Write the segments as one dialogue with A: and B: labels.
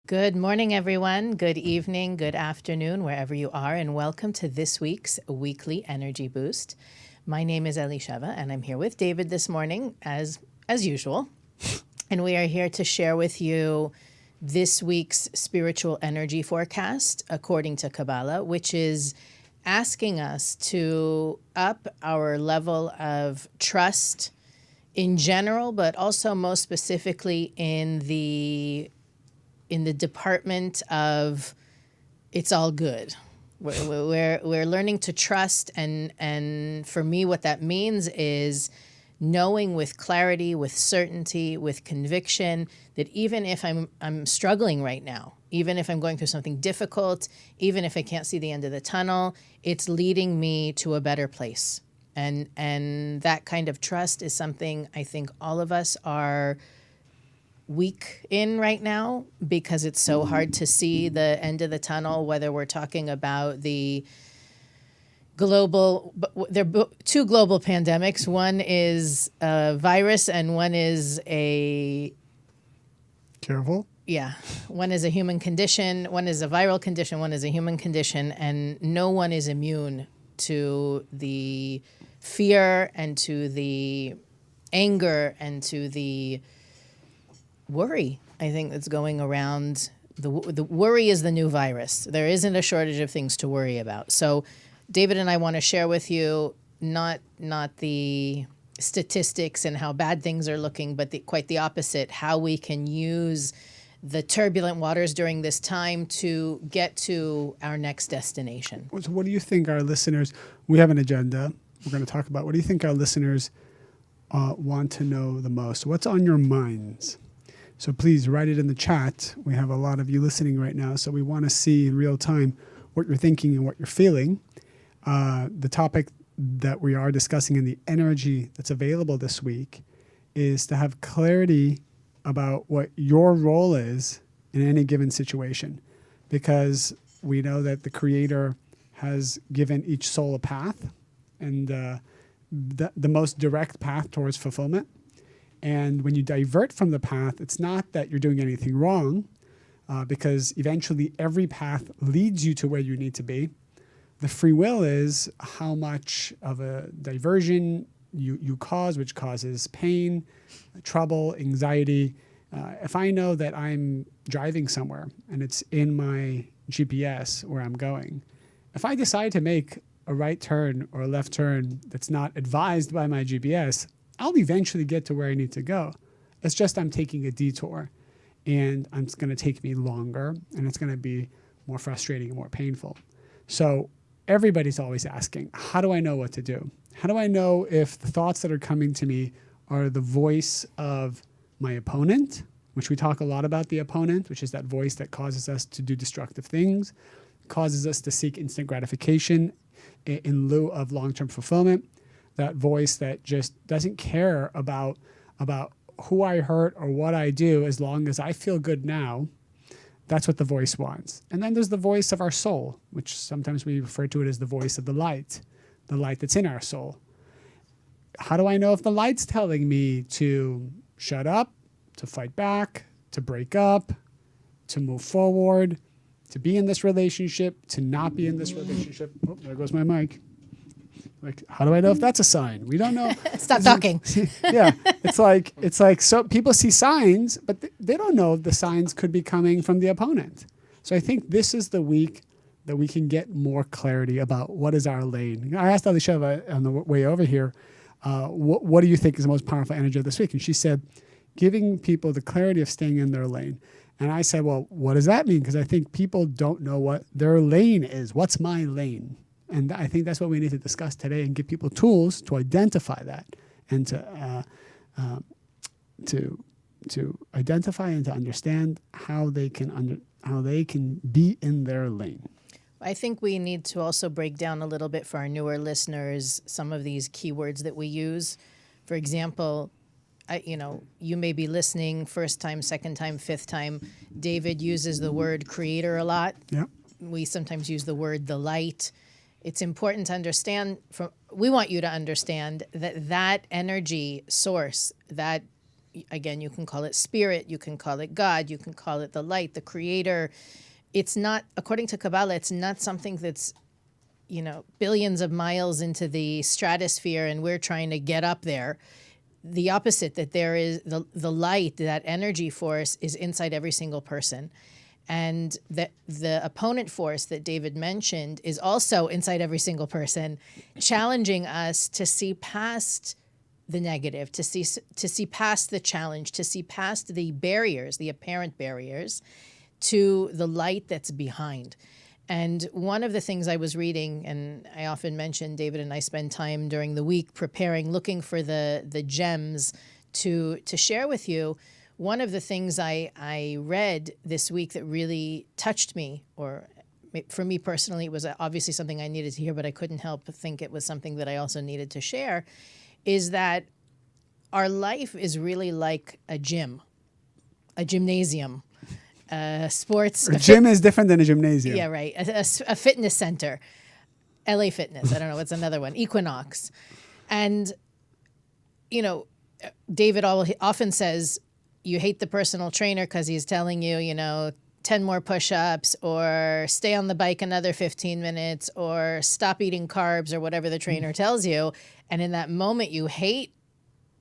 A: Good morning, everyone. Good evening, good afternoon, wherever you are, and welcome to this week's weekly energy boost. My name is Elisheva, and I'm here with David this morning, as usual. And we are here to share with you this week's spiritual energy forecast according to Kabbalah, which is asking us to up our level of trust in general, but also most specifically in the department of it's all good. We're learning to trust, and for me, what that means is knowing with clarity, with certainty, with conviction that even if I'm struggling right now, even if I'm going through something difficult, even if I can't see the end of the tunnel, it's leading me to a better place. And that kind of trust is something I think all of us are weak in right now because it's so hard to see the end of the tunnel, whether we're talking about the global, there are two global pandemics. One is a virus and one is a...
B: Careful.
A: Yeah. One is a human condition, one is a viral condition, one is a human condition, and no one is immune to the fear and to the anger and to the worry, I think, that's going around. The worry is the new virus. There isn't a shortage of things to worry about. So David and I want to share with you not the statistics and how bad things are looking, but quite the opposite, how we can use the turbulent waters during this time to get to our next destination.
B: So what do you think our listeners, we have an agenda we're going to talk about. What do you think our listeners want to know the most? What's on your minds? So please write it in the chat. We have a lot of you listening right now, so we want to see in real time what you're thinking and what you're feeling. The topic that we are discussing and the energy that's available this week is to have clarity about what your role is in any given situation, because we know that the Creator has given each soul a path, and the most direct path towards fulfillment. And when you divert from the path, it's not that you're doing anything wrong, because eventually every path leads you to where you need to be. The free will is how much of a diversion you cause, which causes pain, trouble, anxiety. If I know that I'm driving somewhere and it's in my GPS where I'm going, if I decide to make a right turn or a left turn that's not advised by my GPS, I'll eventually get to where I need to go. It's just I'm taking a detour, and it's going to take me longer, and it's going to be more frustrating and more painful. So everybody's always asking, how do I know what to do? How do I know if the thoughts that are coming to me are the voice of my opponent, which we talk a lot about the opponent, which is that voice that causes us to do destructive things, causes us to seek instant gratification in lieu of long-term fulfillment, that voice that just doesn't care about who I hurt or what I do as long as I feel good now. That's what the voice wants. And then there's the voice of our soul, which sometimes we refer to it as the voice of the light that's in our soul. How do I know if the light's telling me to shut up, to fight back, to break up, to move forward, to be in this relationship, to not be in this relationship? Oh, there goes my mic. Like, how do I know if that's a sign? We don't know.
A: Stop talking.
B: Yeah, it's like so people see signs, but they don't know if the signs could be coming from the opponent. So I think this is the week that we can get more clarity about what is our lane. I asked Elisheva on the way over here, what do you think is the most powerful energy of this week? And she said, giving people the clarity of staying in their lane. And I said, well, what does that mean? Because I think people don't know what their lane is. What's my lane? And I think that's what we need to discuss today and give people tools to identify that and to identify and to understand how they can be in their lane.
A: I think we need to also break down a little bit for our newer listeners some of these keywords that we use. For example, you may be listening first time, second time, fifth time. David uses the word creator a lot.
B: Yeah.
A: We sometimes use the word the light. It's important to understand, we want you to understand that energy source, that again, you can call it spirit, you can call it God, you can call it the light, the creator. It's not, according to Kabbalah, it's not something that's, billions of miles into the stratosphere and we're trying to get up there. The opposite, that there is the light, that energy force is inside every single person. And the opponent force that David mentioned is also inside every single person, challenging us to see past the negative, to see past the challenge, to see past the barriers, the apparent barriers, to the light that's behind. And one of the things I was reading, and I often mention, David and I spend time during the week preparing, looking for the gems to share with you. One of the things I read this week that really touched me, or for me personally, it was obviously something I needed to hear, but I couldn't help but think it was something that I also needed to share, is that our life is really like a gym, a gymnasium. Sports.
B: A gym is different than a gymnasium.
A: Yeah, right. A fitness center. LA Fitness. I don't know. What's another one? Equinox. And, David often says you hate the personal trainer because he's telling you, 10 more push-ups or stay on the bike another 15 minutes or stop eating carbs or whatever the trainer tells you. And in that moment, you hate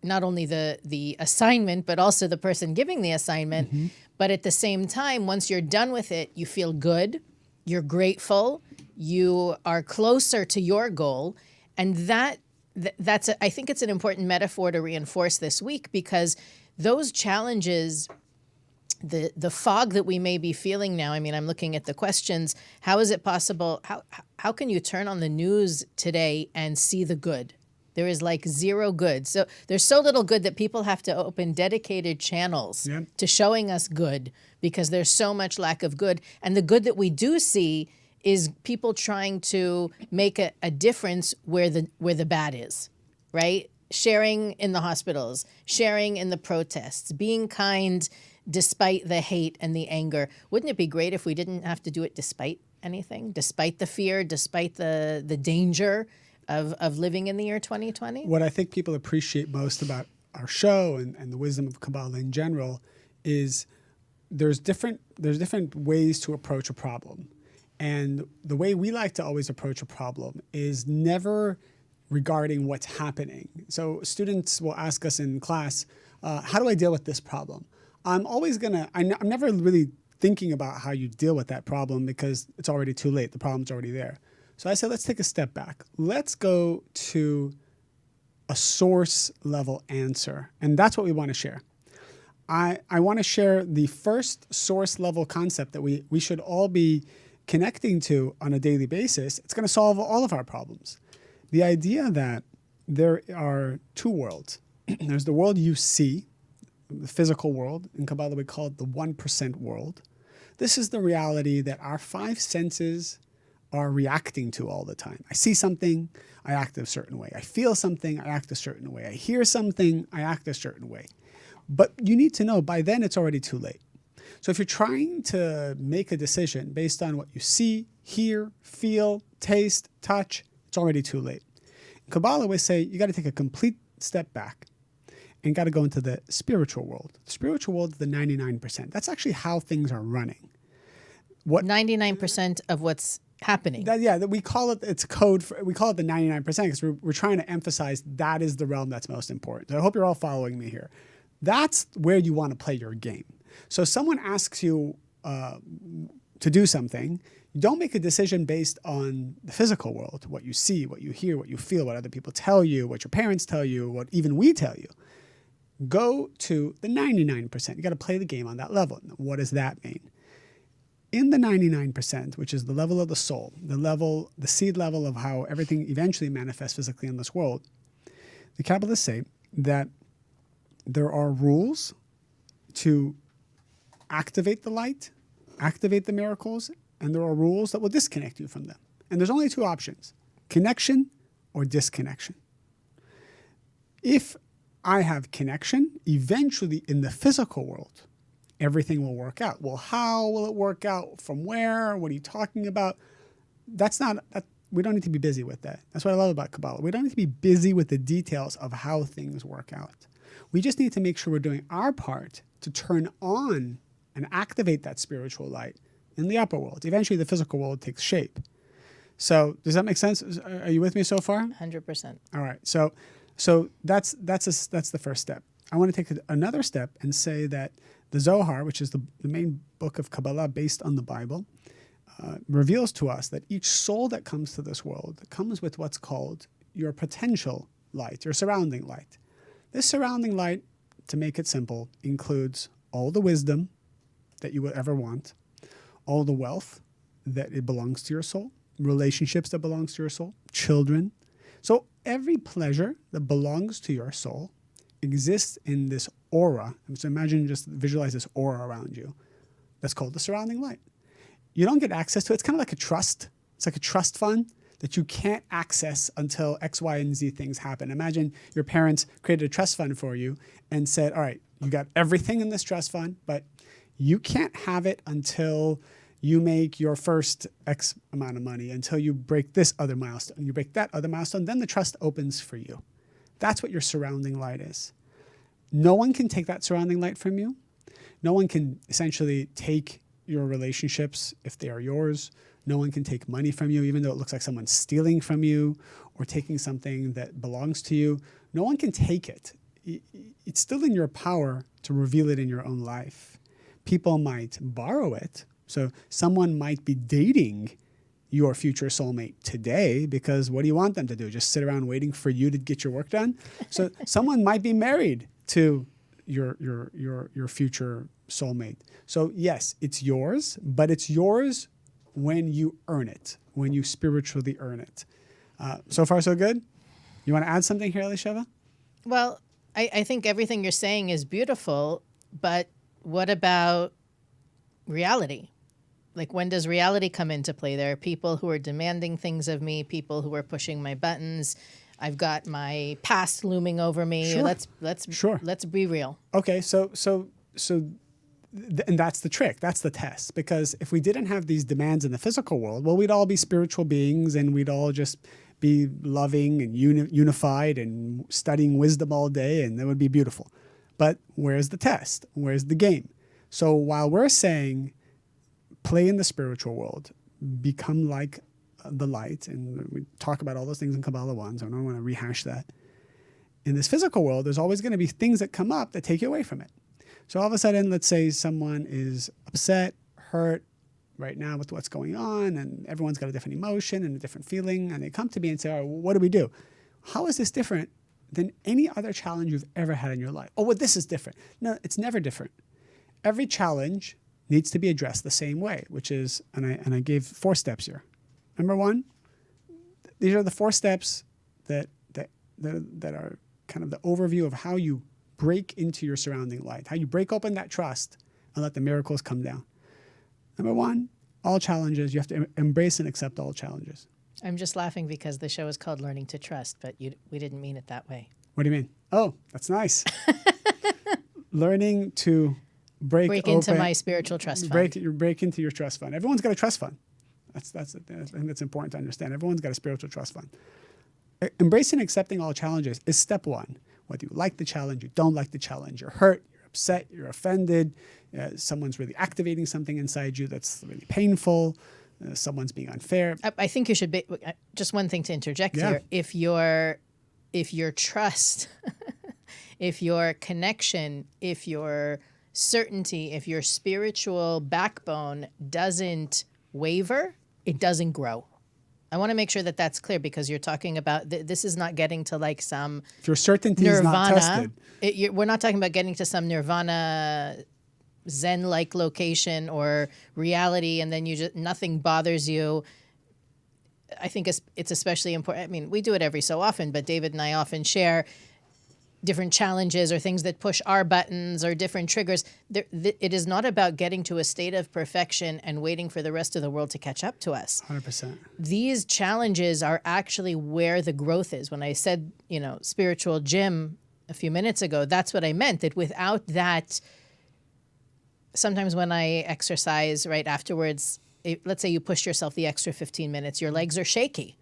A: not only the assignment, but also the person giving the assignment. Mm-hmm. But at the same time, once you're done with it, you feel good, you're grateful, you are closer to your goal. And that's I think it's an important metaphor to reinforce this week, because those challenges, the fog that we may be feeling now, I mean, I'm looking at the questions. How is it possible? How can you turn on the news today and see the good? There is like zero good. So there's so little good that people have to open dedicated channels to showing us good, because there's so much lack of good. And the good that we do see is people trying to make a difference where the bad is, right? Sharing in the hospitals, sharing in the protests, being kind despite the hate and the anger. Wouldn't it be great if we didn't have to do it despite anything, despite the fear, despite the danger of living in the year 2020?
B: What I think people appreciate most about our show and the wisdom of Kabbalah in general is there's different ways to approach a problem. And the way we like to always approach a problem is never regarding what's happening. So students will ask us in class, how do I deal with this problem? I'm never really thinking about how you deal with that problem, because it's already too late. The problem's already there. So I said, let's take a step back. Let's go to a source level answer. And that's what we want to share. I want to share the first source level concept that we should all be connecting to on a daily basis. It's going to solve all of our problems. The idea that there are two worlds. There's the world you see, the physical world. In Kabbalah, we call it the 1% world. This is the reality that our five senses are reacting to all the time. I see something, I act a certain way. I feel something, I act a certain way. I hear something, I act a certain way. But you need to know, by then it's already too late. So if you're trying to make a decision based on what you see, hear, feel, taste, touch, it's already too late. In Kabbalah, we say you got to take a complete step back and got to go into the spiritual world. The spiritual world is the 99%. That's actually how things are running.
A: 99% of what's happening.
B: We call it, it's code for, we call it the 99% because we're trying to emphasize that is the realm that's most important. So I hope you're all following me here. That's where you want to play your game. So someone asks you to do something, don't make a decision based on the physical world, what you see, what you hear, what you feel, what other people tell you, what your parents tell you, what even we tell you. Go to the 99%. You got to play the game on that level. What does that mean? In the 99%, which is the level of the soul, the seed level of how everything eventually manifests physically in this world, the Kabbalists say that there are rules to activate the light, activate the miracles, and there are rules that will disconnect you from them. And there's only two options, connection or disconnection. If I have connection, eventually in the physical world, everything will work out. Well, how will it work out? From where? What are you talking about? We don't need to be busy with that. That's what I love about Kabbalah. We don't need to be busy with the details of how things work out. We just need to make sure we're doing our part to turn on and activate that spiritual light in the upper world. Eventually, the physical world takes shape. So does that make sense? Are you with me so far?
A: 100%.
B: All right. So that's the first step. I want to take another step and say that the Zohar, which is the main book of Kabbalah based on the Bible, reveals to us that each soul that comes to this world comes with what's called your potential light, your surrounding light. This surrounding light, to make it simple, includes all the wisdom that you would ever want, all the wealth that it belongs to your soul, relationships that belongs to your soul, children. So every pleasure that belongs to your soul exists in this aura. So imagine, just visualize this aura around you. That's called the surrounding light. You don't get access to it. It's kind of like a trust. It's like a trust fund that you can't access until X, Y, and Z things happen. Imagine your parents created a trust fund for you and said, all right, you got everything in this trust fund, but you can't have it until you make your first X amount of money, until you break this other milestone. You break that other milestone, then the trust opens for you. That's what your surrounding light is. No one can take that surrounding light from you. No one can essentially take your relationships if they are yours. No one can take money from you, even though it looks like someone's stealing from you or taking something that belongs to you. No one can take it. It's still in your power to reveal it in your own life. People might borrow it. So someone might be dating your future soulmate today because what do you want them to do? Just sit around waiting for you to get your work done? So someone might be married to your future soulmate. So yes, it's yours, but it's yours when you earn it, when you spiritually earn it. So far, so good? You want to add something here, Elisheva?
A: Well, I think everything you're saying is beautiful, but what about reality? Like, when does reality come into play? There are people who are demanding things of me, people who are pushing my buttons. I've got my past looming over me.
B: Sure.
A: Let's be real.
B: Okay, and that's the trick. That's the test. Because if we didn't have these demands in the physical world, well, we'd all be spiritual beings and we'd all just be loving and unified and studying wisdom all day, and that would be beautiful. But where's the test? Where's the game? So while we're saying play in the spiritual world, become like the light, and we talk about all those things in Kabbalah 1, so I don't want to rehash that. In this physical world, there's always going to be things that come up that take you away from it. So all of a sudden, let's say someone is upset, hurt right now with what's going on, and everyone's got a different emotion and a different feeling, and they come to me and say, all right, well, what do we do? How is this different than any other challenge you've ever had in your life? Oh, well, this is different. No, it's never different. Every challenge needs to be addressed the same way, which is, and I gave 4 steps here. Number 1, these are the 4 steps that are kind of the overview of how you break into your surrounding light, how you break open that trust and let the miracles come down. Number 1, all challenges, you have to embrace and accept all challenges.
A: I'm just laughing because the show is called Learning to Trust, but we didn't mean it that way.
B: What do you mean? Oh, that's nice. Learning to break
A: into my spiritual trust fund.
B: Break into your trust fund. Everyone's got a trust fund. I think that's important to understand. Everyone's got a spiritual trust fund. Embracing and accepting all challenges is step 1. Whether you like the challenge, you don't like the challenge, you're hurt, you're upset, you're offended, someone's really activating something inside you that's really painful, someone's being unfair.
A: I think you should be, just one thing to interject here. If your trust, if your connection, if your certainty, if your spiritual backbone doesn't waver, it doesn't grow. I want to make sure that that's clear, because you're talking about this is not getting to like some
B: if your certainty
A: nirvana.
B: Is not tested.
A: We're not talking about getting to some nirvana Zen-like location or reality, and then nothing bothers you. I think it's especially important. I mean, we do it every so often, but David and I often share different challenges or things that push our buttons or different triggers. It is not about getting to a state of perfection and waiting for the rest of the world to catch up to us.
B: 100%.
A: These challenges are actually where the growth is. When I said, spiritual gym a few minutes ago, that's what I meant, that without that, sometimes when I exercise right afterwards, let's say you push yourself the extra 15 minutes, your legs are shaky.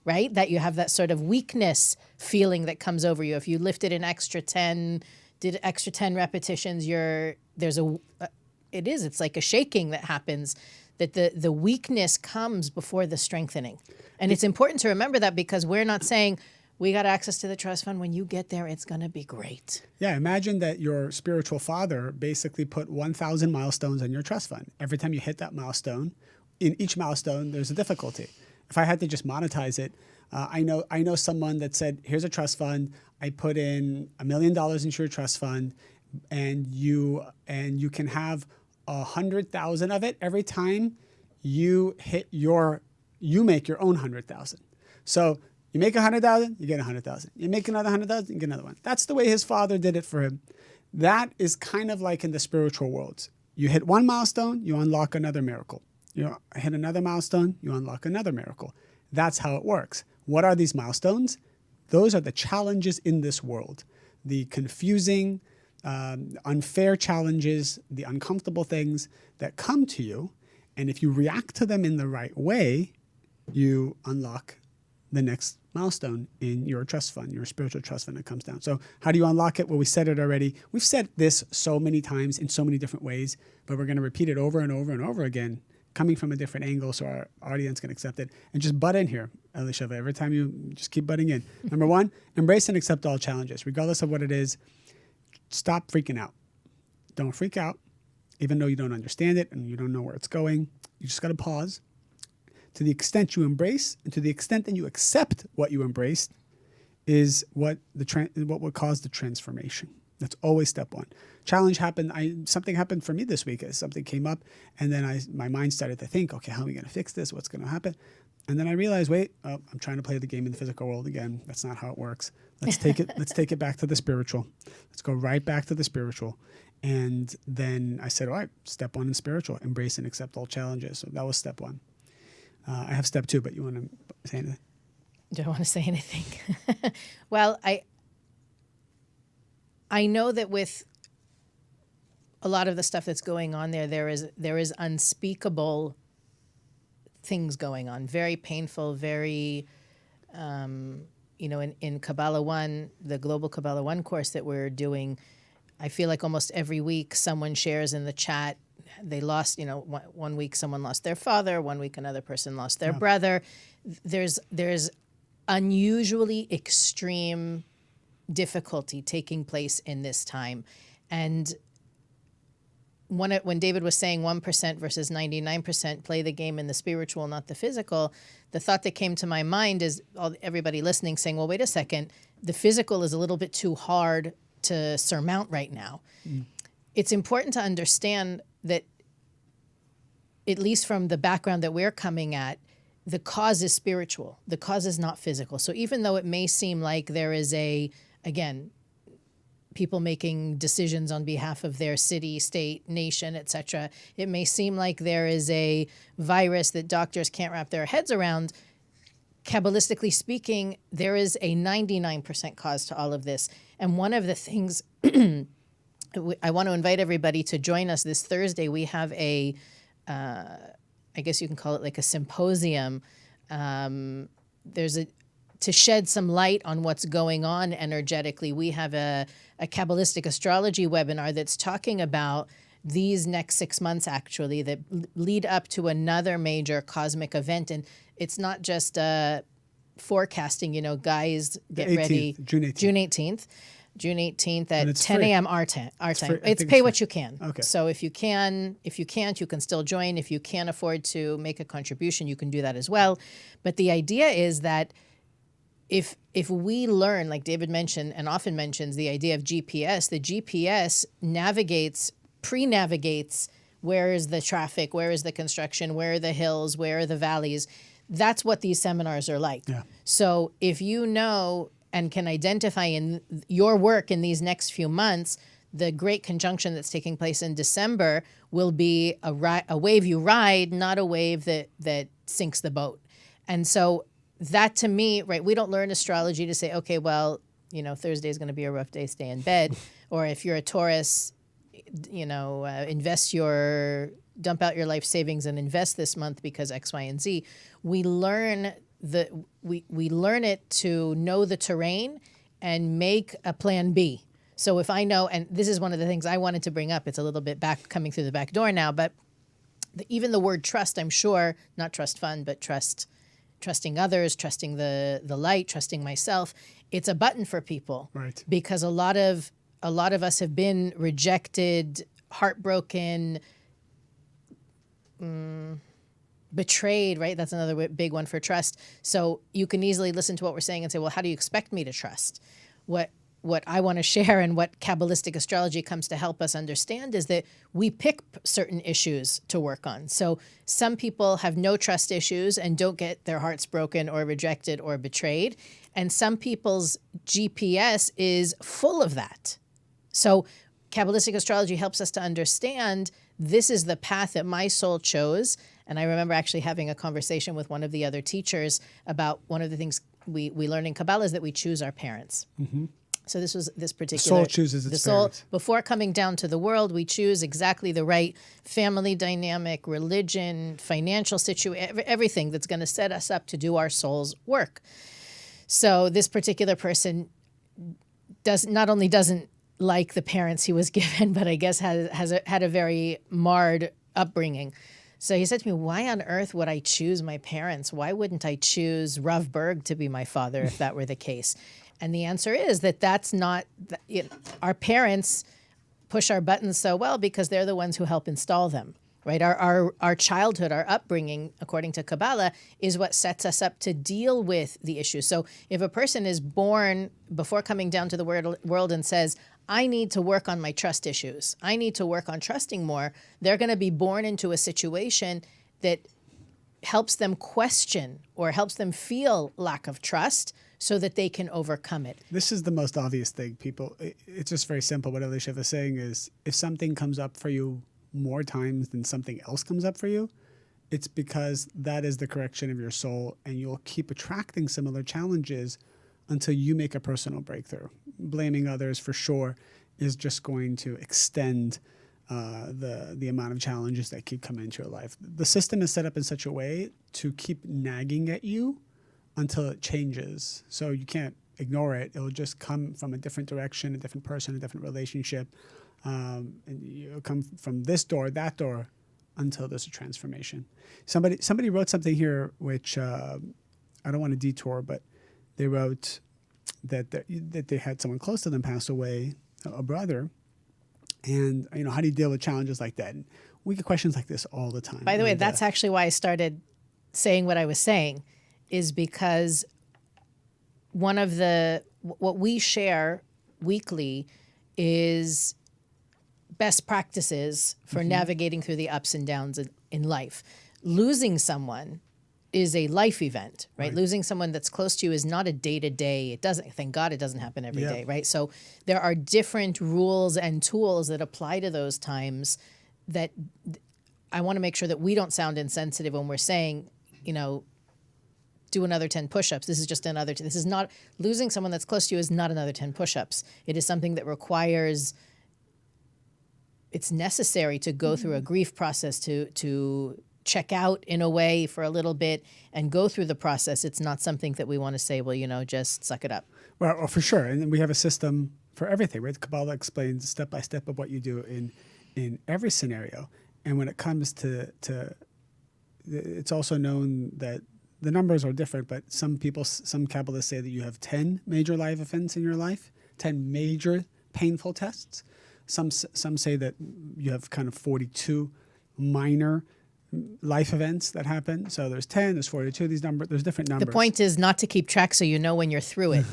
A: right? That you have that sort of weakness feeling that comes over you. If you lifted an extra 10, did extra 10 repetitions, it's like a shaking that happens, that the weakness comes before the strengthening. And it's important to remember that, because we're not saying we got access to the trust fund. When you get there, it's going to be great.
B: Yeah, imagine that your spiritual father basically put 1,000 milestones in your trust fund. Every time you hit that milestone, in each milestone, there's a difficulty. If I had to just monetize it, I know someone that said, here's a trust fund. I put in $1 million into your trust fund, and you can have 100,000 of it every time you make your own 100,000. So you make 100,000, you get 100,000. You make another 100,000, you get another one. That's the way his father did it for him. That is kind of like in the spiritual worlds. You hit one milestone, you unlock another miracle. You hit another milestone, you unlock another miracle. That's how it works. What are these milestones? Those are the challenges in this world. The confusing, unfair challenges, the uncomfortable things that come to you. And if you react to them in the right way, you unlock the next milestone in your trust fund, your spiritual trust fund that comes down. So how do you unlock it? Well, we said it already. We've said this so many times in so many different ways, but we're going to repeat it over and over and over again, coming from a different angle so our audience can accept it. And just butt in here, Elisheva. Every time you just keep butting in. Number one, embrace and accept all challenges, regardless of what it is. Stop freaking out. Don't freak out, even though you don't understand it and you don't know where it's going. You just got to pause. To the extent you embrace, and to the extent that you accept what you embraced, is what would cause the transformation. That's always step one. Challenge happened. Something happened for me this week. Something came up, and then my mind started to think, okay, how are we going to fix this? What's going to happen? And then I realized, wait, I'm trying to play the game in the physical world again. That's not how it works. Let's take it. Let's take it back to the spiritual. Let's go right back to the spiritual. And then I said, all right, step one in spiritual, embrace and accept all challenges. So that was step one. I have step two, but you want to say anything?
A: Do I want to say anything? Well, I know that with a lot of the stuff that's going on there is unspeakable things going on, very painful, very, in Kabbalah 1, the Global Kabbalah 1 course that we're doing, I feel like almost every week someone shares in the chat, they lost, one week someone lost their father, one week another person lost their brother. There's unusually extreme difficulty taking place in this time. And when David was saying 1% versus 99%, play the game in the spiritual, not the physical, the thought that came to my mind is everybody listening saying, well, wait a second, the physical is a little bit too hard to surmount right now. It's important to understand that, at least from the background that we're coming at, the cause is spiritual. The cause is not physical. So even though it may seem like there is people making decisions on behalf of their city, state, nation, etc., it may seem like there is a virus that doctors can't wrap their heads around. Kabbalistically speaking, there is a 99% cause to all of this. And one of the things I want to invite everybody to join us this Thursday. We have I guess you can call it like a symposium. To shed some light on what's going on energetically. We have a Kabbalistic astrology webinar that's talking about these next 6 months, actually, that lead up to another major cosmic event. And it's not just forecasting, guys, get
B: 18th,
A: ready.
B: June 18th.
A: June 18th at 10
B: free.
A: a.m. our time. It's pay what you can. Okay. So if you can't, you can still join. If you can't afford to make a contribution, you can do that as well. But the idea is that if we learn, like David mentioned and often mentions, the idea of GPS, the GPS pre-navigates where is the traffic, where is the construction, where are the hills, where are the valleys. That's what these seminars are like. Yeah. So if you know and can identify in your work in these next few months, the great conjunction that's taking place in December will be a wave you ride, not a wave that sinks the boat. And so that, to me, right, we don't learn astrology to say, okay, well, Thursday is going to be a rough day, stay in bed. Or if you're a Taurus, dump out your life savings and invest this month because X, Y, and Z. We learn we learn it to know the terrain and make a plan B. So if I know, and this is one of the things I wanted to bring up, it's a little bit back coming through the back door now, but even the word trust, I'm sure, not trust fund, but trusting others, trusting the light, trusting myself, it's a button for people.
B: Right.
A: Because a lot of us have been rejected, heartbroken, betrayed, right? That's another big one for trust. So you can easily listen to what we're saying and say, well, how do you expect me to trust? What I want to share and what Kabbalistic astrology comes to help us understand is that we pick certain issues to work on. So some people have no trust issues and don't get their hearts broken or rejected or betrayed. And some people's GPS is full of that. So Kabbalistic astrology helps us to understand this is the path that my soul chose. And I remember actually having a conversation with one of the other teachers about one of the things we learn in Kabbalah is that we choose our parents. Mm-hmm. So this was this particular...
B: The soul chooses its parents.
A: Before coming down to the world, we choose exactly the right family dynamic, religion, financial situation, everything that's going to set us up to do our soul's work. So this particular person not only doesn't like the parents he was given, but I guess had a very marred upbringing. So he said to me, why on earth would I choose my parents? Why wouldn't I choose Rav Berg to be my father if that were the case? And the answer is that's not, our parents push our buttons so well because they're the ones who help install them, right? Our childhood, our upbringing, according to Kabbalah, is what sets us up to deal with the issues. So if a person is born before coming down to the world and says, I need to work on my trust issues, I need to work on trusting more, they're going to be born into a situation that helps them question or helps them feel lack of trust so that they can overcome it.
B: This is the most obvious thing, people. It's just very simple. What Elisheva is saying is if something comes up for you more times than something else comes up for you, it's because that is the correction of your soul, and you'll keep attracting similar challenges until you make a personal breakthrough. Blaming others for sure is just going to extend the amount of challenges that keep coming into your life. The system is set up in such a way to keep nagging at you until it changes. So you can't ignore it. It'll just come from a different direction, a different person, a different relationship. And you'll come from this door, that door, until there's a transformation. Somebody wrote something here, which I don't want to detour, but they wrote that they had someone close to them pass away, a brother. And, how do you deal with challenges like that? And we get questions like this all the time.
A: By the way, that's actually why I started saying what I was saying, is because what we share weekly is best practices for navigating through the ups and downs in life. Losing someone is a life event, right? Losing someone that's close to you is not a day-to-day. Thank God it doesn't happen every day, right? So there are different rules and tools that apply to those times that I want to make sure that we don't sound insensitive when we're saying, do another 10 push-ups. This is just another, this is not, losing someone that's close to you is not another 10 push-ups. It is something that requires, it's necessary to go through a grief process to check out in a way for a little bit and go through the process. It's not something that we want to say, well, just suck it up.
B: Well, for sure. And we have a system for everything, right? Kabbalah explains step by step of what you do in every scenario. And when it comes to it's also known that the numbers are different, but some Kabbalists say that you have 10 major life events in your life, 10 major painful tests. Some say that you have kind of 42 minor life events that happen. So there's 10, there's 42, there's different numbers.
A: The point is not to keep track so you know when you're through it.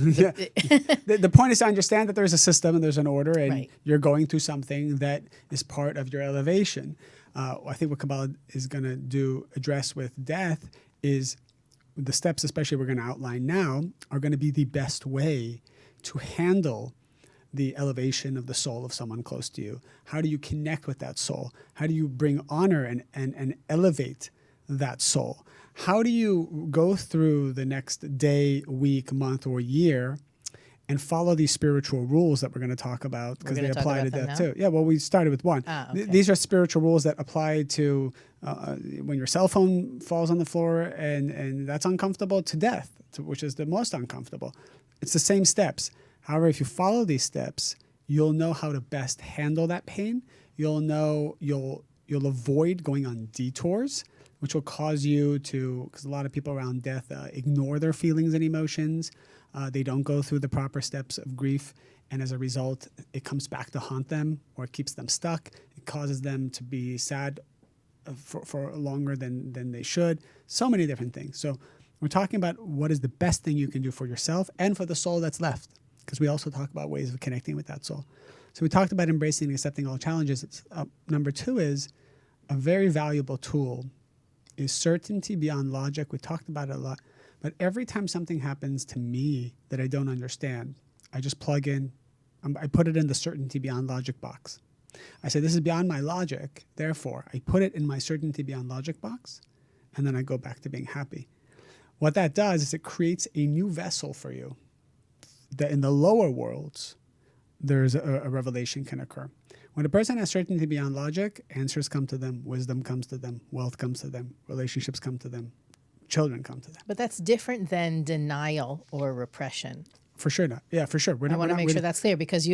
B: The point is to understand that there's a system and there's an order, and you're going through something that is part of your elevation. I think what Kabbalah is going to address with death is the steps, especially we're going to outline now, are going to be the best way to handle the elevation of the soul of someone close to you. How do you connect with that soul? How do you bring honor and elevate that soul? How do you go through the next day, week, month, or year and follow these spiritual rules that we're going to talk about because they apply to death too. Yeah, well, we started with one.
A: Okay.
B: These are spiritual rules that apply to when your cell phone falls on the floor and that's uncomfortable, to death, which is the most uncomfortable. It's the same steps. However, if you follow these steps, you'll know how to best handle that pain. You'll avoid going on detours, which will cause you to, because a lot of people around death ignore their feelings and emotions. They don't go through the proper steps of grief. And as a result, it comes back to haunt them, or it keeps them stuck. It causes them to be sad for longer than they should. So many different things. So we're talking about what is the best thing you can do for yourself and for the soul that's left, because we also talk about ways of connecting with that soul. So we talked about embracing and accepting all challenges. Number 2 is a very valuable tool is certainty beyond logic. We talked about it a lot. But every time something happens to me that I don't understand, I just plug in, I put it in the certainty beyond logic box. I say, this is beyond my logic. Therefore, I put it in my certainty beyond logic box, and then I go back to being happy. What that does is it creates a new vessel for you that in the lower worlds, there's a revelation can occur. When a person has certainty beyond logic, answers come to them, wisdom comes to them, wealth comes to them, relationships come to them, children come to them.
A: But that's different than denial or repression.
B: For sure not. Yeah, for sure.
A: I want to make sure that's clear, because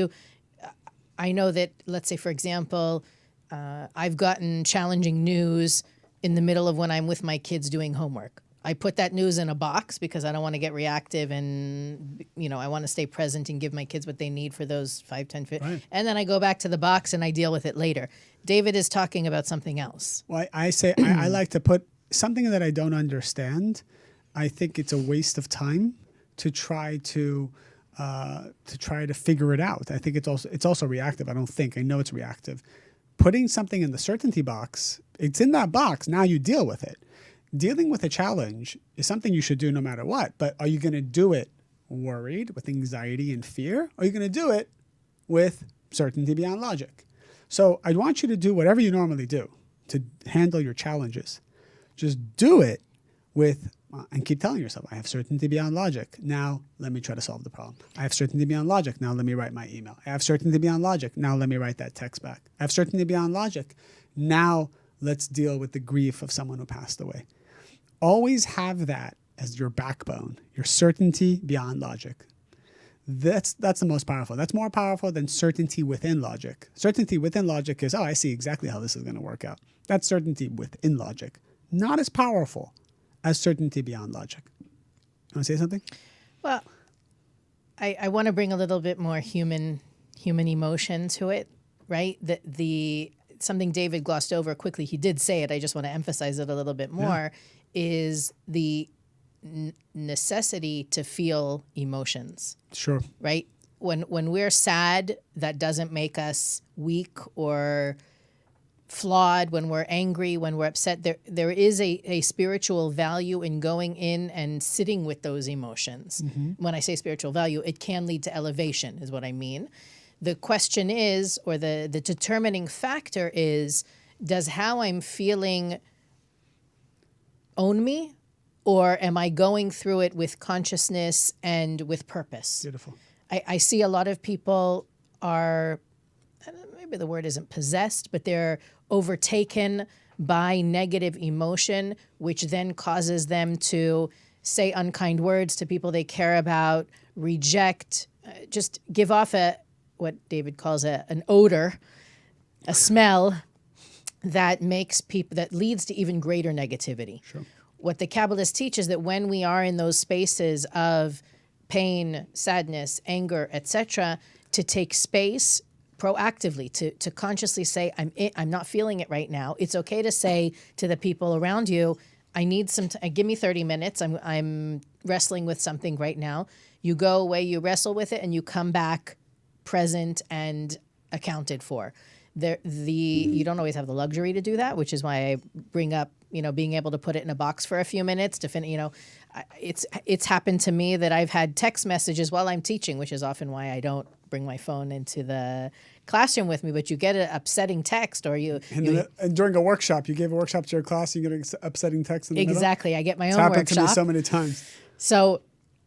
A: I know that, let's say, for example, I've gotten challenging news in the middle of when I'm with my kids doing homework. I put that news in a box because I don't want to get reactive, and I want to stay present and give my kids what they need for those 5, 10, 15. Right. And then I go back to the box and I deal with it later. David is talking about something else.
B: Well, I say I like to put something that I don't understand. I think it's a waste of time to try to figure it out. I think it's also reactive. I know it's reactive. Putting something in the certainty box, it's in that box. Now you deal with it. Dealing with a challenge is something you should do no matter what. But are you going to do it worried, with anxiety and fear? Or are you going to do it with certainty beyond logic? So I want you to do whatever you normally do to handle your challenges. Just do it with, and keep telling yourself, I have certainty beyond logic. Now let me try to solve the problem. I have certainty beyond logic. Now let me write my email. I have certainty beyond logic. Now let me write that text back. I have certainty beyond logic. Now let's deal with the grief of someone who passed away. Always have that as your backbone, your certainty beyond logic. That's the most powerful. That's more powerful than certainty within logic. Certainty within logic is, I see exactly how this is going to work out. That's certainty within logic. Not as powerful as certainty beyond logic. You want to say something?
A: Well, I want to bring a little bit more human emotion to it, right? The something David glossed over quickly. He did say it. I just want to emphasize it a little bit more. Yeah. Is the necessity to feel emotions.
B: Sure.
A: Right? When we're sad, that doesn't make us weak or flawed. When we're angry, when we're upset, there is a spiritual value in going in and sitting with those emotions. Mm-hmm. When I say spiritual value, it can lead to elevation, is what I mean. The question is, or the determining factor is, does how I'm feeling own me, or am I going through it with consciousness and with purpose?
B: Beautiful.
A: I see a lot of people are, maybe the word isn't possessed, but they're overtaken by negative emotion, which then causes them to say unkind words to people they care about, reject, just give off what David calls an odor, a smell that leads to even greater negativity.
B: Sure.
A: What the Kabbalists teach is that when we are in those spaces of pain, sadness, anger, etc., to take space proactively, to consciously say, I'm not feeling it right now. It's okay to say to the people around you, I need give me 30 minutes. I'm wrestling with something right now. You go away, you wrestle with it, and you come back present and accounted for. You don't always have the luxury to do that, which is why I bring up, being able to put it in a box for a few minutes to finish. It's happened to me that I've had text messages while I'm teaching, which is often why I don't bring my phone into the classroom with me. But you get an upsetting text, or
B: and during a workshop, you gave a workshop to your class, you get an upsetting text in the
A: exactly.
B: middle?
A: I get my own
B: happened
A: workshop.
B: to me so many times.
A: So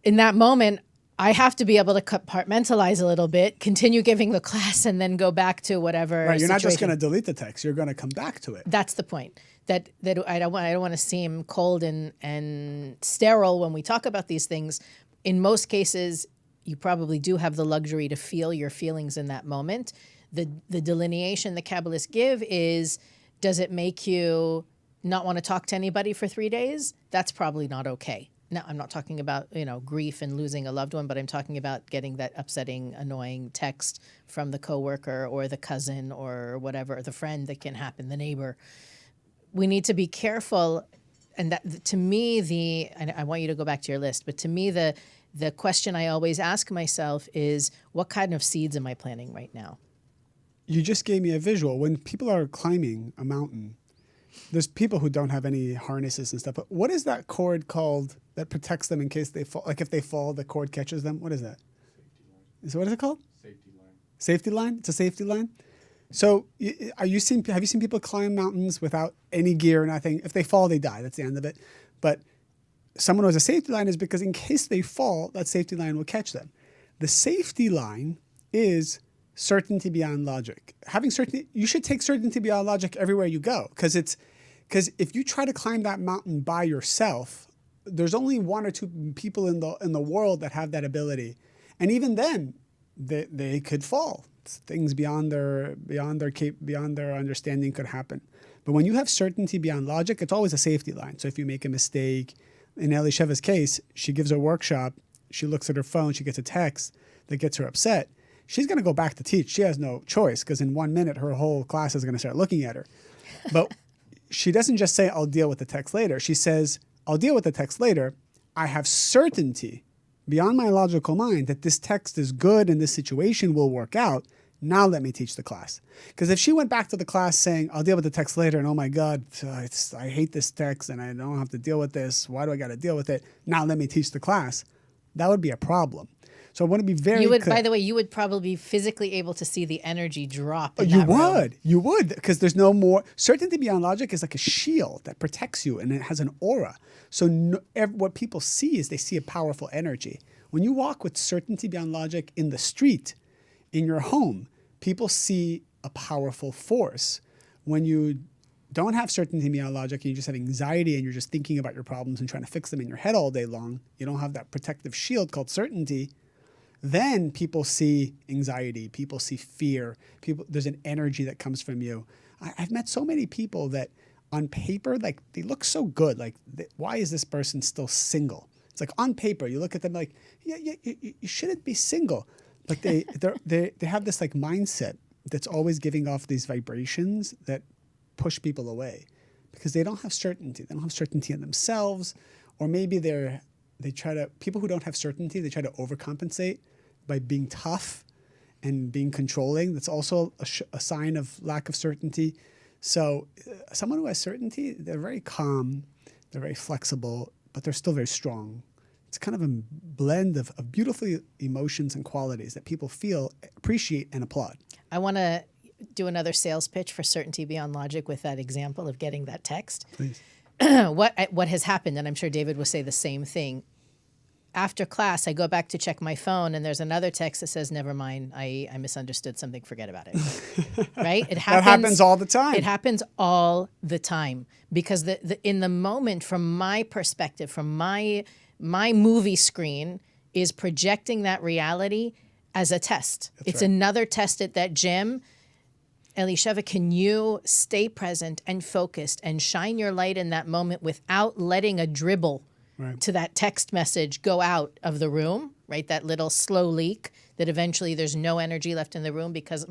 A: in that moment, I have to be able to compartmentalize a little bit, continue giving the class, and then go back to whatever.
B: Right. You're not just
A: situation.
B: going to delete the text. You're going to come back to it.
A: That's the point. That I don't want to seem cold and sterile when we talk about these things. In most cases, you probably do have the luxury to feel your feelings in that moment. The delineation the Kabbalists give is, does it make you not want to talk to anybody for 3 days? That's probably not okay. Now, I'm not talking about, grief and losing a loved one, but I'm talking about getting that upsetting, annoying text from the coworker or the cousin or whatever, the friend that can happen, the neighbor. We need to be careful. And that, to me, and I want you to go back to your list, but to me, the question I always ask myself is, what kind of seeds am I planting right now?
B: You just gave me a visual. When people are climbing a mountain, there's people who don't have any harnesses and stuff, but what is that cord called that protects them in case they fall? Like if they fall, the cord catches them. What is that? So what is it called?
C: Safety line.
B: Safety line? It's a safety line? So have you seen people climb mountains without any gear or nothing? If they fall, they die. That's the end of it. But someone who has a safety line is because in case they fall, that safety line will catch them. The safety line is certainty beyond logic. Having certainty, you should take certainty beyond logic everywhere you go, because if you try to climb that mountain by yourself, there's only one or two people in the world that have that ability, and even then, they could fall. Things beyond their understanding could happen. But when you have certainty beyond logic, it's always a safety line. So if you make a mistake, in Elisheva's case, she gives a workshop, she looks at her phone, she gets a text that gets her upset. She's going to go back to teach. She has no choice, because in 1 minute, her whole class is going to start looking at her. But she doesn't just say, I'll deal with the text later. She says, I'll deal with the text later. I have certainty beyond my logical mind that this text is good and this situation will work out. Now let me teach the class. Because if she went back to the class saying, I'll deal with the text later, and oh my God, I hate this text and I don't have to deal with this. Why do I got to deal with it? Now let me teach the class. That would be a problem. So I want to be very clear.
A: By the way, you would probably be physically able to see the energy drop in
B: You
A: that room.
B: You would, because there's no more. Certainty beyond logic is like a shield that protects you, and it has an aura. So what people see is they see a powerful energy. When you walk with certainty beyond logic in the street, in your home, people see a powerful force. When you don't have certainty beyond logic, and you just have anxiety and you're just thinking about your problems and trying to fix them in your head all day long, you don't have that protective shield called certainty, then people see anxiety, people see fear, there's an energy that comes from you. I've met so many people that on paper, like they look so good. Like, why is this person still single? It's like on paper, you look at them like, you shouldn't be single. But they have this like mindset that's always giving off these vibrations that push people away, because they don't have certainty. They don't have certainty in themselves, or maybe people who don't have certainty, they try to overcompensate by being tough and being controlling. That's also a sign of lack of certainty. So someone who has certainty, they're very calm, they're very flexible, but they're still very strong. It's kind of a blend of beautiful emotions and qualities that people feel, appreciate, and applaud.
A: I want to do another sales pitch for certainty beyond logic with that example of getting that text.
B: Please.
A: What has happened, and I'm sure David will say the same thing. After class, I go back to check my phone, and there's another text that says, never mind, I misunderstood something, forget about it. Right? It happens,
B: that happens all the time.
A: It happens all the time, because in the moment, from my perspective, from my movie screen is projecting that reality as a test. It's right. Another test at that gym. Elisheva, can you stay present and focused and shine your light in that moment without letting a dribble to that text message go out of the room, right? That little slow leak that eventually there's no energy left in the room because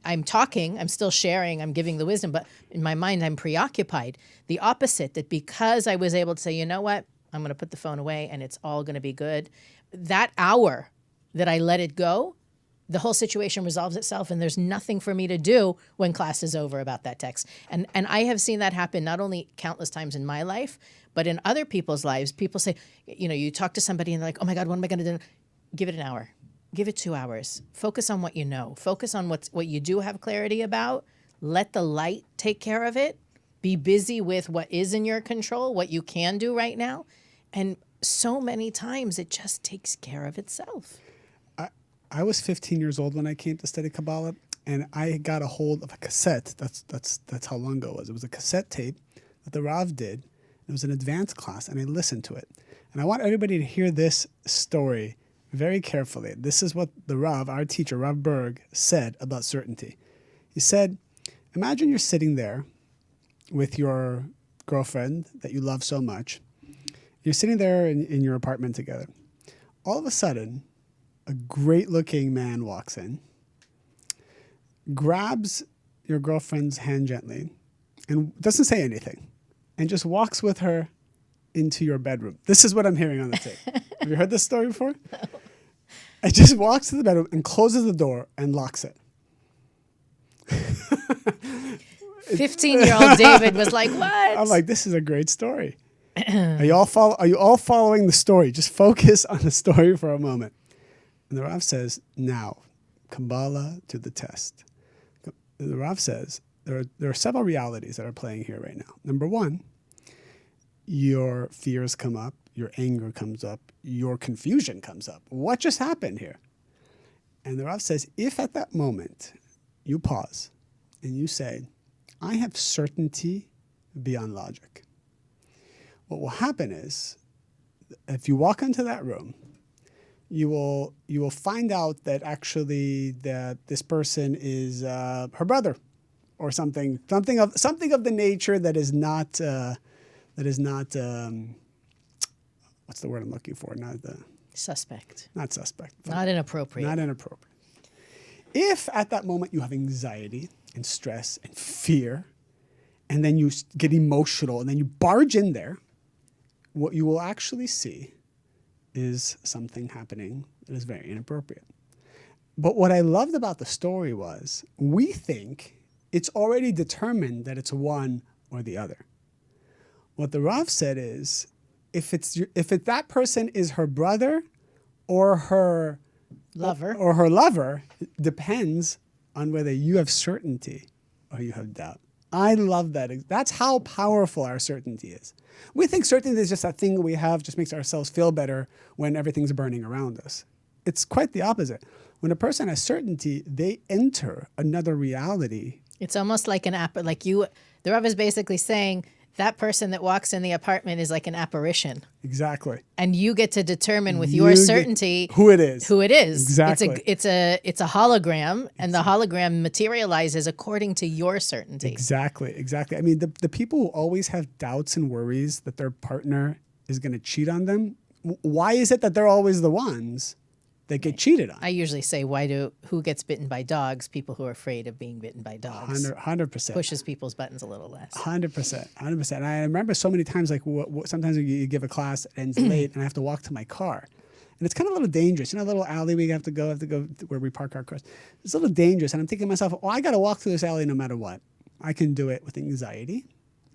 A: I'm talking, I'm still sharing, I'm giving the wisdom, but in my mind I'm preoccupied. The opposite, that because I was able to say, you know what, I'm going to put the phone away and it's all going to be good. That hour that I let it go, the whole situation resolves itself, and there's nothing for me to do when class is over about that text. And I have seen that happen not only countless times in my life, but in other people's lives. People say, you talk to somebody and they're like, oh my God, what am I going to do? Give it an hour. Give it 2 hours. Focus on what you know. Focus on what you do have clarity about. Let the light take care of it. Be busy with what is in your control, what you can do right now. And so many times it just takes care of itself.
B: I was 15 years old when I came to study Kabbalah, and I got a hold of a cassette. That's how long ago it was. It was a cassette tape that the Rav did. It was an advanced class, and I listened to it. And I want everybody to hear this story very carefully. This is what the Rav, our teacher, Rav Berg, said about certainty. He said, imagine you're sitting there with your girlfriend that you love so much. You're sitting there in your apartment together. All of a sudden, a great-looking man walks in, grabs your girlfriend's hand gently, and doesn't say anything, and just walks with her into your bedroom. This is what I'm hearing on the tape. Have you heard this story before? No. It just walks to the bedroom and closes the door and locks it.
A: 15-year-old David was like, what?
B: I'm like, this is a great story. Are you all following the story? Just focus on the story for a moment. And the Rav says, now, Kabbalah to the test. The Rav says, there are several realities that are playing here right now. Number one, your fears come up, your anger comes up, your confusion comes up. What just happened here? And the Rav says, if at that moment you pause and you say, I have certainty beyond logic, what will happen is, if you walk into that room, you will find out that actually that this person is her brother, or something of the nature that is not what's the word I'm looking for?
A: Suspect.
B: Not suspect.
A: Not inappropriate.
B: Not inappropriate. If at that moment you have anxiety and stress and fear, and then you get emotional, and then you barge in there, what you will actually see is something happening that is very inappropriate. But what I loved about the story was, we think it's already determined that it's one or the other. What the Rav said is, if that person is her brother or her lover, it depends on whether you have certainty or you have doubt. I love that. That's how powerful our certainty is. We think certainty is just that thing we have, just makes ourselves feel better when everything's burning around us. It's quite the opposite. When a person has certainty, they enter another reality.
A: It's almost like the Rav is basically saying that person that walks in the apartment is like an apparition.
B: Exactly.
A: And you get to determine with your certainty
B: who it is.
A: Exactly. It's a hologram, and the hologram materializes according to your certainty.
B: Exactly. I mean, the people who always have doubts and worries that their partner is going to cheat on them, why is it that they're always the ones that get cheated on?
A: I usually say, who gets bitten by dogs? People who are afraid of being bitten by dogs.
B: 100%.
A: Pushes people's buttons a little less.
B: 100%. And I remember so many times, like sometimes you give a class, it ends late, and I have to walk to my car. And it's kind of a little dangerous. You know, a little alley we have to go where we park our cars. It's a little dangerous. And I'm thinking to myself, I got to walk through this alley no matter what. I can do it with anxiety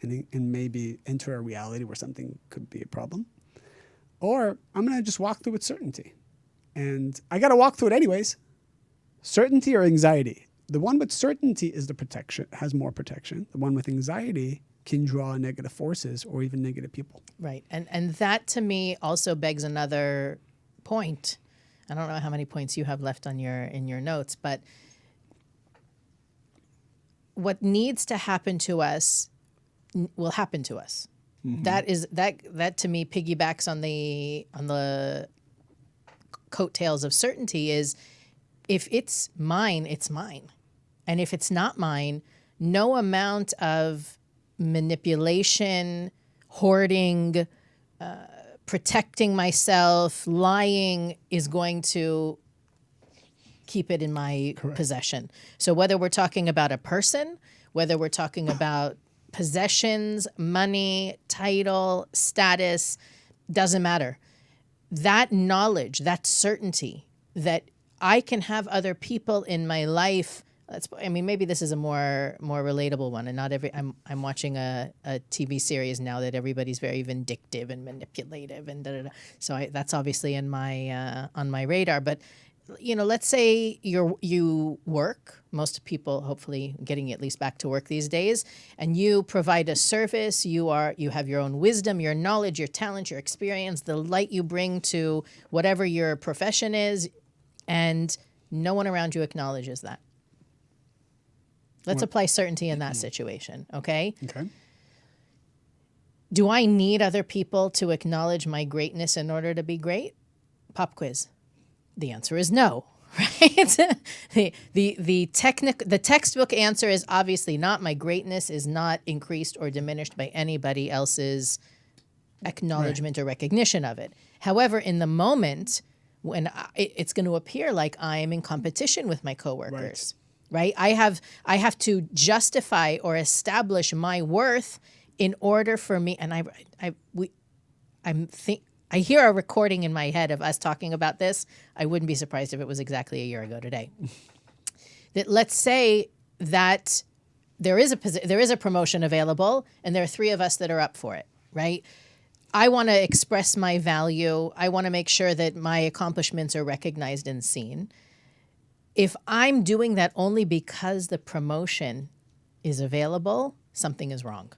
B: and maybe enter a reality where something could be a problem. Or I'm going to just walk through with certainty. And I got to walk through it anyways. Certainty or anxiety. The one with certainty is the protection, has more protection. The one with anxiety can draw negative forces or even negative people.
A: Right. And that to me also begs another point. I don't know how many points you have left in your notes, but what needs to happen to us will happen to us. Mm-hmm. That to me piggybacks on the coattails of certainty. Is if it's mine, it's mine. And if it's not mine, no amount of manipulation, hoarding, protecting myself, lying is going to keep it in my possession. So whether we're talking about a person, whether we're talking about possessions, money, title, status, doesn't matter. That knowledge, that certainty that I can have other people in my life. Maybe this is a more relatable one, and not every. I'm watching a TV series now that everybody's very vindictive and manipulative and da da da. So that's obviously in my on my radar. But let's say you work, most people hopefully getting at least back to work these days, and you provide a service, you have your own wisdom, your knowledge, your talent, your experience, the light you bring to whatever your profession is, and no one around you acknowledges that. Let's apply certainty in that situation, okay?
B: Okay.
A: Do I need other people to acknowledge my greatness in order to be great? Pop quiz. The answer is no, right? the textbook answer is obviously not. My greatness is not increased or diminished by anybody else's acknowledgement or recognition of it. However, in the moment when it's going to appear like I am in competition with my coworkers, right? I have to justify or establish my worth in order for me. And I hear a recording in my head of us talking about this. I wouldn't be surprised if it was exactly a year ago today. That let's say that there is a promotion available, and there are 3 of us that are up for it, right? I want to express my value. I want to make sure that my accomplishments are recognized and seen. If I'm doing that only because the promotion is available, something is wrong.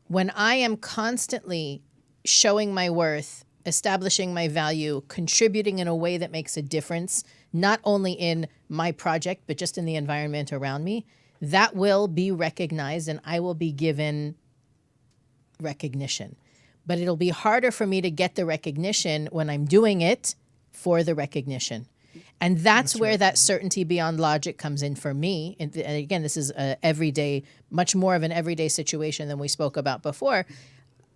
A: When I am constantly showing my worth, establishing my value, contributing in a way that makes a difference, not only in my project, but just in the environment around me, that will be recognized and I will be given recognition. But it'll be harder for me to get the recognition when I'm doing it for the recognition. And that's where that certainty beyond logic comes in for me. And again, this is a everyday, much more of an everyday situation than we spoke about before.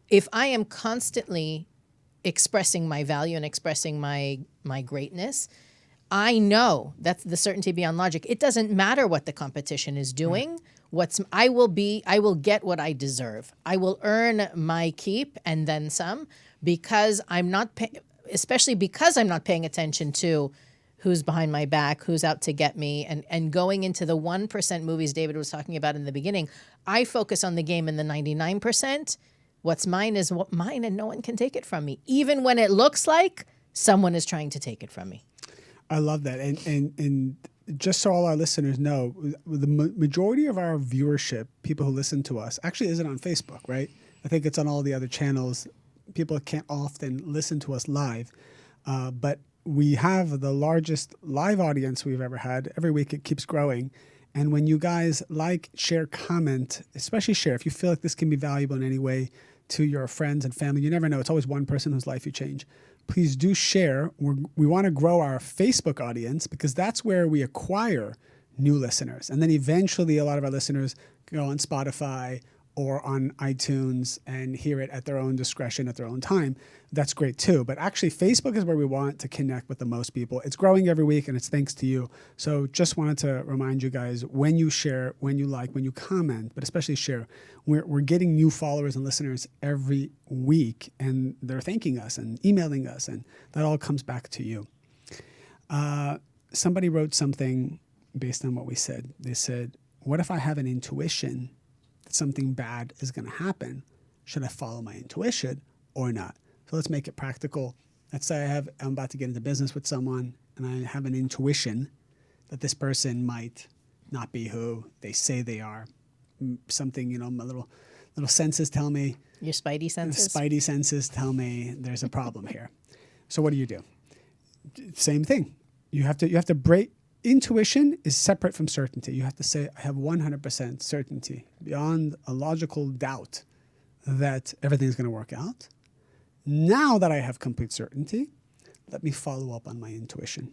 A: If I am constantly expressing my value and expressing my greatness, I know that's the certainty beyond logic. It doesn't matter what the competition is doing. I will get what I deserve. I will earn my keep and then some, because especially because I'm not paying attention to who's behind my back, who's out to get me, and going into the 1% movies David was talking about in the beginning. I focus on the game in the 99%. What's mine is mine, and no one can take it from me, even when it looks like someone is trying to take it from me.
B: I love that. And just so all our listeners know, the majority of our viewership, people who listen to us, actually isn't on Facebook, right? I think it's on all the other channels. People can't often listen to us live, but we have the largest live audience we've ever had. Every week it keeps growing. And when you guys like, share, comment, especially share, if you feel like this can be valuable in any way to your friends and family, you never know. It's always one person whose life you change. Please do share. We want to grow our Facebook audience because that's where we acquire new listeners. And then eventually a lot of our listeners go on Spotify or on iTunes and hear it at their own discretion, at their own time. That's great too. But actually, Facebook is where we want to connect with the most people. It's growing every week, and it's thanks to you. So just wanted to remind you guys, when you share, when you like, when you comment, but especially share, we're getting new followers and listeners every week, and they're thanking us and emailing us, and that all comes back to you. Somebody wrote something based on what we said. They said, what if I have an intuition that something bad is going to happen? Should I follow my intuition or not? So let's make it practical. Let's say I'm about to get into business with someone and I have an intuition that this person might not be who they say they are. Something, my little senses tell me.
A: Your spidey senses?
B: Spidey senses tell me there's a problem here. So what do? Same thing. You have to break. Intuition is separate from certainty. You have to say, I have 100% certainty, beyond a logical doubt, that everything's going to work out. Now that I have complete certainty, let me follow up on my intuition.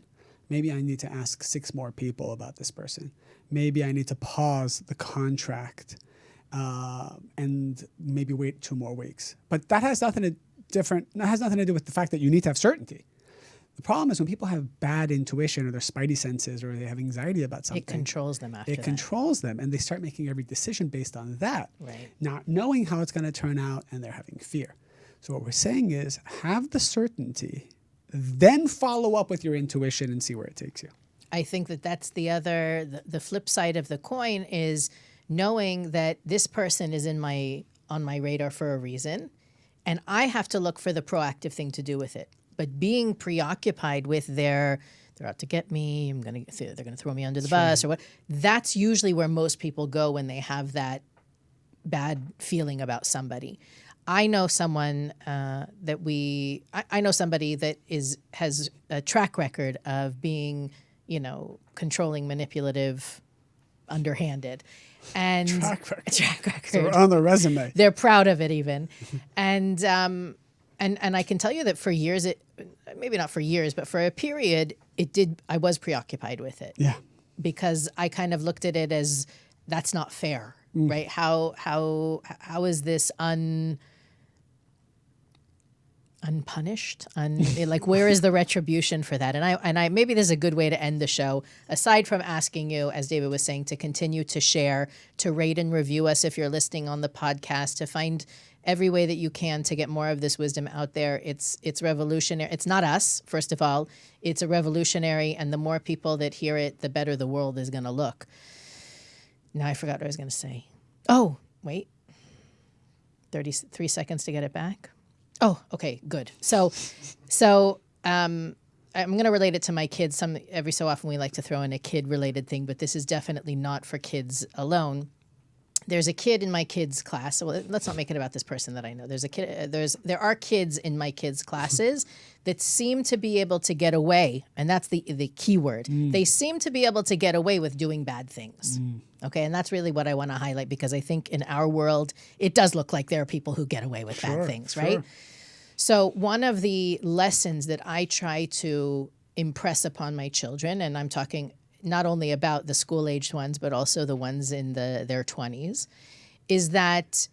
B: Maybe I need to ask 6 more people about this person. Maybe I need to pause the contract and maybe wait 2 more weeks. But that has nothing to do with the fact that you need to have certainty. The problem is when people have bad intuition or their spidey senses or they have anxiety about something.
A: It controls them after that.
B: It controls them, and they start making every decision based on that,
A: right,
B: not knowing how it's going to turn out, and they're having fear. So what we're saying is have the certainty, then follow up with your intuition and see where it takes you.
A: I think that's the flip side of the coin is knowing that this person is on my radar for a reason, and I have to look for the proactive thing to do with it. But being preoccupied with their they're out to get me. They're gonna throw me under the bus or what. That's usually where most people go when they have that bad feeling about somebody. I know someone I know somebody that has a track record of being, controlling, manipulative, underhanded, and
B: Track record.
A: track record.
B: So we're on the resume.
A: They're proud of it even, and I can tell you that for years, maybe not for years, but for a period, I was preoccupied with it.
B: Yeah.
A: Because I kind of looked at it as that's not fair, right? How is this unpunished? Like, where is the retribution for that? And I maybe this is a good way to end the show. Aside from asking you, as David was saying, to continue to share, to rate and review us if you're listening on the podcast, to find every way that you can to get more of this wisdom out there. It's revolutionary. It's not us, first of all. It's a revolutionary, and the more people that hear it, the better the world is going to look. Now I forgot what I was going to say. Oh, wait. 33 seconds to get it back. Oh, okay, good. So I'm going to relate it to my kids. Every so often we like to throw in a kid-related thing, but this is definitely not for kids alone. There's a kid in my kids' class. Well, let's not make it about this person that I know. There are kids in my kids' classes that seem to be able to get away, and that's the key word. They seem to be able to get away with doing bad things. Okay, and that's really what I want to highlight, because I think in our world, it does look like there are people who get away with bad things, right? So one of the lessons that I try to impress upon my children, and I'm talking not only about the school-aged ones, but also the ones in their 20s, is that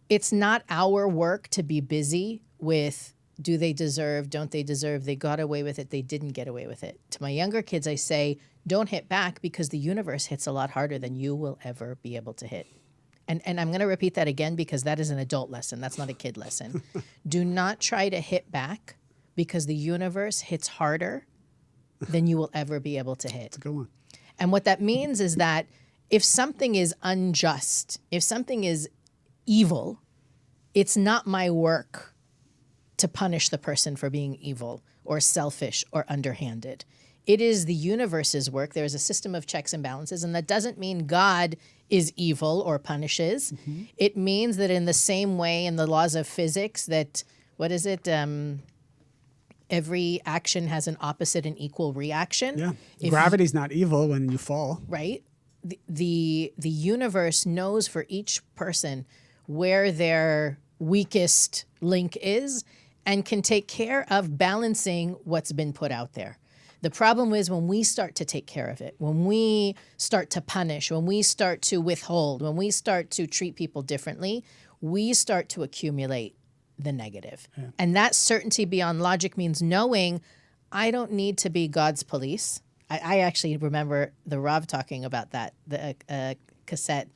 A: it's not our work to be busy with, do they deserve, don't they deserve, they got away with it, they didn't get away with it. To my younger kids, I say, don't hit back, because the universe hits a lot harder than you will ever be able to hit. And I'm going to repeat that again, because that is an adult lesson. That's not a kid lesson. Do not try to hit back, because the universe hits harder than you will ever be able to hit.
B: That's a good one.
A: And what that means is that if something is unjust, if something is evil, it's not my work to punish the person for being evil or selfish or underhanded. It is the universe's work. There is a system of checks and balances, and that doesn't mean God is evil or punishes. It means that in the same way in the laws of physics that, every action has an opposite and equal reaction.
B: Yeah. Gravity's not evil when you fall.
A: Right? The universe knows for each person where their weakest link is and can take care of balancing what's been put out there. The problem is when we start to take care of it, when we start to punish, when we start to withhold, when we start to treat people differently, we start to accumulate the negative. Yeah. And that certainty beyond logic means knowing I don't need to be God's police. I actually remember the Rav talking about that, the cassette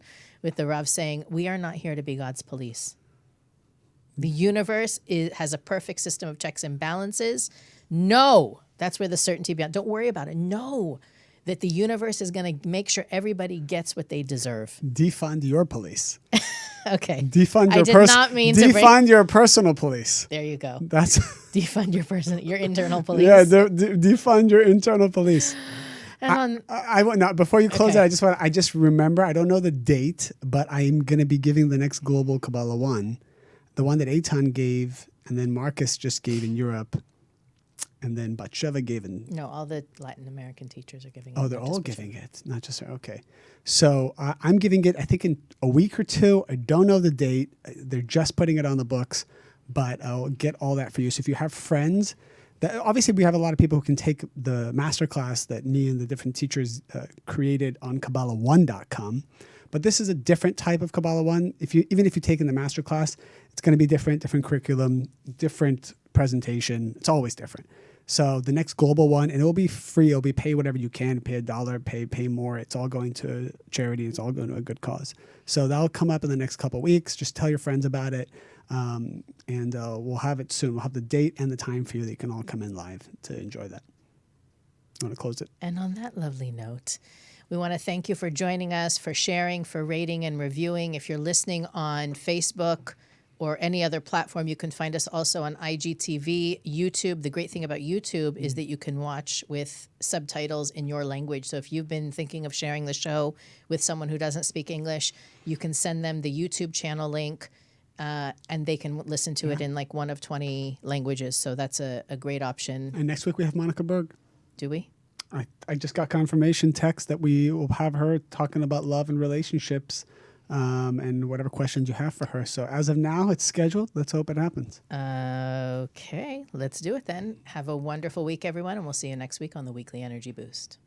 A: with the Rav saying, we are not here to be God's police. The universe has a perfect system of checks and balances. No, that's where the certainty beyond. Don't worry about it. Know that the universe is going to make sure everybody gets what they deserve.
B: Defund your police.
A: Okay.
B: Defund your defund your personal police.
A: There you go.
B: That's
A: defund your internal police.
B: Yeah, defund your internal police. I want now before you close it, I just remember, I don't know the date, but I'm going to be giving the next global Kabbalah one, the one that Eitan gave, and then Marcus just gave in Europe. And then Batsheva gave it.
A: No, all the Latin American teachers are giving it.
B: Oh, they're all giving it, not just her. Okay. So I'm giving it, I think, in a week or two. I don't know the date. They're just putting it on the books, but I'll get all that for you. So if you have friends, obviously we have a lot of people who can take the masterclass that me and the different teachers created on Kabbalah1.com. But this is a different type of Kabbalah One. Even if you've taken the masterclass, it's going to be different curriculum, different presentation. It's always different. So the next global one, and it will be free. It'll be pay whatever you can, pay $1, pay more. It's all going to charity. It's all going to a good cause. So that'll come up in the next couple of weeks. Just tell your friends about it. And we'll have it soon. We'll have the date and the time for you that you can all come in live to enjoy that. I want to close it.
A: And on that lovely note, we want to thank you for joining us, for sharing, for rating and reviewing. If you're listening on Facebook, or any other platform. You can find us also on IGTV, YouTube. The great thing about YouTube is that you can watch with subtitles in your language. So if you've been thinking of sharing the show with someone who doesn't speak English, you can send them the YouTube channel link, and they can listen to it in like one of 20 languages. So that's a great option.
B: And next week we have Monica Berg.
A: Do we?
B: I just got confirmation text that we will have her talking about love and relationships, and whatever questions you have for her. So as of now, it's scheduled. Let's hope it happens.
A: Okay, let's do it then. Have a wonderful week, everyone, and we'll see you next week on the Weekly Energy Boost.